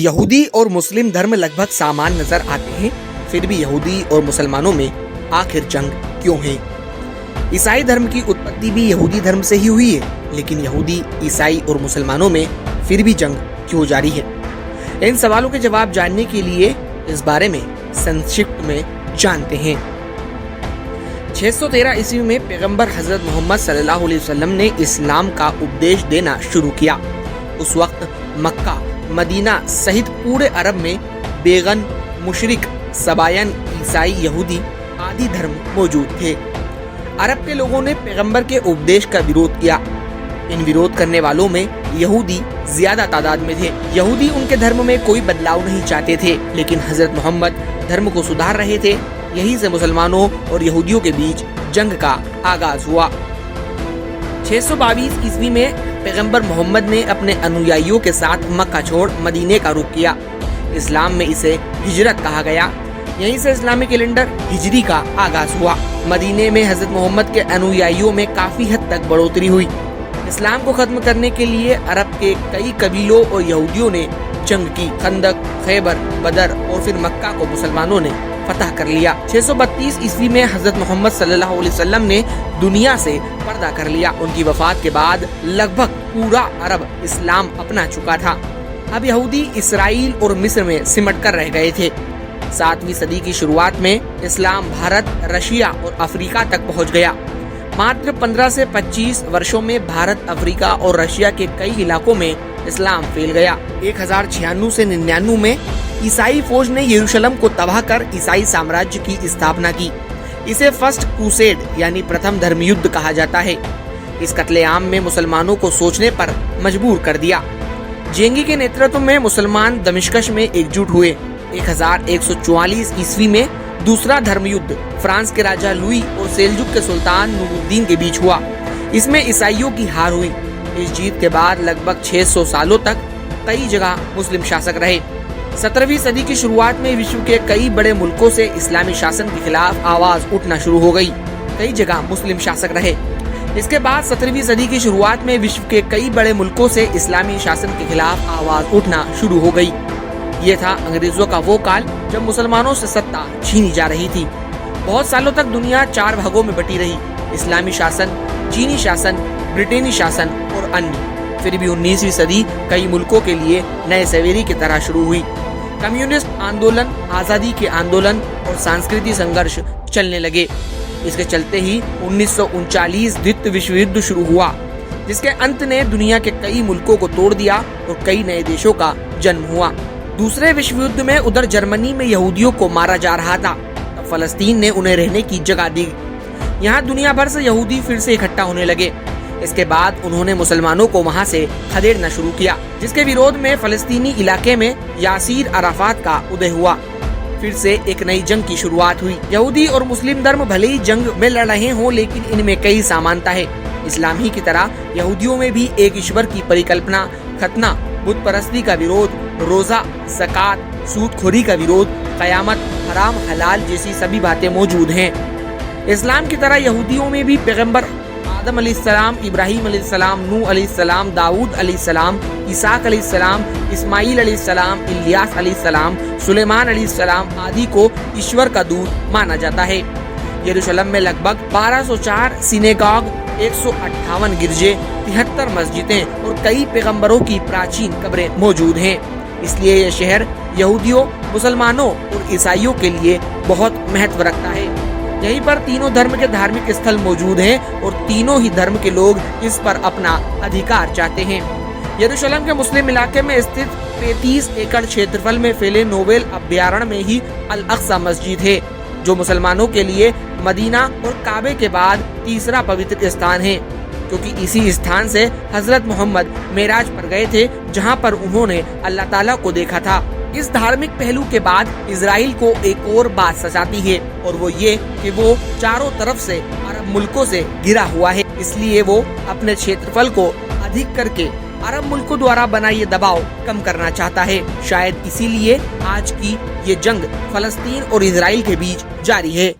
यहूदी और मुस्लिम धर्म लगभग समान नजर आते हैं, फिर भी यहूदी और मुसलमानों में आखिर जंग क्यों है? ईसाई धर्म की उत्पत्ति भी यहूदी धर्म से ही हुई है, लेकिन यहूदी, ईसाई और मुसलमानों में फिर भी जंग क्यों जारी है? इन सवालों के जवाब जानने के लिए इस बारे में संक्षिप्त में जानते हैं। 613 ईस्वी में पैगंबर हजरत मोहम्मद सल्लल्लाहु अलैहि वसल्लम ने इस्लाम का उपदेश देना शुरू किया। उस वक्त मक्का, मदीना सहित पूरे अरब में बेगन, मुशरिक, सबायन, ईसाई, यहूदी आदि धर्म मौजूद थे। अरब के लोगों ने पैगंबर के उपदेश का विरोध किया। इन विरोध करने वालों में यहूदी ज्यादा तादाद में थे। यहूदी उनके धर्म में कोई बदलाव नहीं चाहते थे, लेकिन हजरत मोहम्मद धर्म को सुधार रहे थे। यहीं से मुसलमानों और यहूदियों के बीच जंग का आगाज हुआ। 622 ईस्वी में पैगंबर मोहम्मद ने अपने अनुयायियों के साथ मक्का छोड़ मदीने का रुख किया। इस्लाम में इसे हिजरत कहा गया। यहीं से इस्लामी कैलेंडर हिजरी का आगाज हुआ। मदीने में हजरत मोहम्मद के अनुयायियों में काफी हद तक बढ़ोतरी हुई। इस्लाम को खत्म करने के लिए अरब के कई कबीलों और यहूदियों ने जंग की। खंदक, खैबर, बदर और फिर मक्का को मुसलमानों ने फतह कर लिया। 632 ईस्वी में हजरत मोहम्मद सल्लल्लाहु अलैहि वसल्लम ने दुनिया से पर्दा कर लिया। उनकी वफात के बाद लगभग पूरा अरब इस्लाम अपना चुका था। अब यहूदी इसराइल और मिस्र में सिमट कर रह गए थे। 7वीं सदी की शुरुआत में इस्लाम भारत, रशिया और अफ्रीका तक पहुंच गया। मात्र 15 से 25 वर्षों में भारत, अफ्रीका और रशिया के कई इलाकों में इस्लाम फैल गया। 1096 से 99 में ईसाई फौज ने यरूशलेम को तबाह कर ईसाई साम्राज्य की स्थापना की। इसे फर्स्ट क्रूसेड यानी प्रथम धर्म युद्ध कहा जाता है। इस कत्लेआम में मुसलमानों को सोचने पर मजबूर कर दिया। जेंगी के नेतृत्व में मुसलमान दमिश्क में एकजुट हुए। 1144 ईस्वी में दूसरा धर्म युद्ध फ्रांस के राजा लुई और सेल्जुक के सुल्तान नूरुद्दीन के बीच हुआ। इसमें ईसाइयों की हार हुई। इस जीत के बाद लगभग 600 सालों तक कई जगह मुस्लिम शासक रहे। 17वीं सदी की शुरुआत में विश्व के कई बड़े मुल्कों से इस्लामी शासन के खिलाफ आवाज उठना शुरू हो गई। कई जगह मुस्लिम शासक रहे। इसके बाद 17वीं सदी की शुरुआत में विश्व के कई बड़े मुल्कों से इस्लामी शासन के खिलाफ आवाज उठना शुरू हो गई। ये था अंग्रेजों का वो काल जब मुसलमानों से सत्ता छीनी जा रही थी। बहुत सालों तक दुनिया 4 भागों में बटी रही: इस्लामी शासन, चीनी शासन, ब्रिटेनी शासन और अन्य। फिर भी 19वीं सदी कई मुल्कों के लिए नए सवेरे की तरह शुरू हुई। कम्युनिस्ट आंदोलन, आजादी के आंदोलन और सांस्कृतिक संघर्ष चलने लगे। इसके चलते ही 1939 द्वितीय विश्व युद्ध शुरू हुआ, जिसके अंत ने दुनिया के कई मुल्कों को तोड़ दिया और कई नए देशों का जन्म हुआ। दूसरे विश्व युद्ध में उधर जर्मनी में यहूदियों को मारा जा रहा था, तब फलस्तीन ने उन्हें रहने की जगह दी। यहाँ दुनिया भर से यहूदी फिर से इकट्ठा होने लगे। इसके बाद उन्होंने मुसलमानों को वहाँ से खदेड़ना शुरू किया, जिसके विरोध में फलस्तीनी इलाके में यासीर अराफात का उदय हुआ। फिर से एक नई जंग की शुरुआत हुई। यहूदी और मुस्लिम धर्म भले ही जंग में लड़ रहे हों, लेकिन इनमें कई समानता है। इस्लाम ही की तरह यहूदियों में भी एक ईश्वर की परिकल्पना, खतना, बुत परस्ती का विरोध, रोजा, ज़कात, सूदखोरी का विरोध, कयामत, हराम हलाल जैसी सभी बातें मौजूद हैं। इस्लाम की तरह यहूदियों में भी पैगंबर आदम अलैहिस्सलाम, इब्राहिम अलैहिस्सलाम, नूह अलैहिस्सलाम, दाऊद अलैहिस्सलाम, इसाक अलैहिस्सलाम, इस्माइल अलैहिस्सलाम, इलियास अलैहिस्सलाम, सुलेमान अलैहिस्सलाम आदि को ईश्वर का दूत माना जाता है। यरूशलेम में लगभग 1204 सिनेगॉग, 158 गिरजे, 73 मस्जिदें और कई पैगंबरों की प्राचीन कब्रें मौजूद हैं। इसलिए यह शहर यहूदियों, मुसलमानों और ईसाइयों के लिए बहुत महत्व रखता है। यहीं पर तीनों धर्म के धार्मिक स्थल मौजूद हैं और तीनों ही धर्म के लोग इस पर अपना अधिकार चाहते हैं। यरूशलेम के मुस्लिम इलाके में स्थित 35 एकड़ क्षेत्रफल में फैले नोवेल अभ्यारण्य में ही अल अक्सा मस्जिद है, जो मुसलमानों के लिए मदीना और काबे के बाद तीसरा पवित्र स्थान है, क्योंकि इसी स्थान से हजरत मोहम्मद मेराज पर गए थे, जहां पर उन्होंने अल्लाह ताला को देखा था। इस धार्मिक पहलू के बाद इजराइल को एक और बात सताती है, और वो ये कि वो चारों तरफ से अरब मुल्कों से घिरा हुआ है। इसलिए वो अपने क्षेत्रफल को अधिक करके अरब मुल्कों द्वारा बना ये दबाव कम करना चाहता है। शायद इसीलिए आज की ये जंग फलस्तीन और इजराइल के बीच जारी है।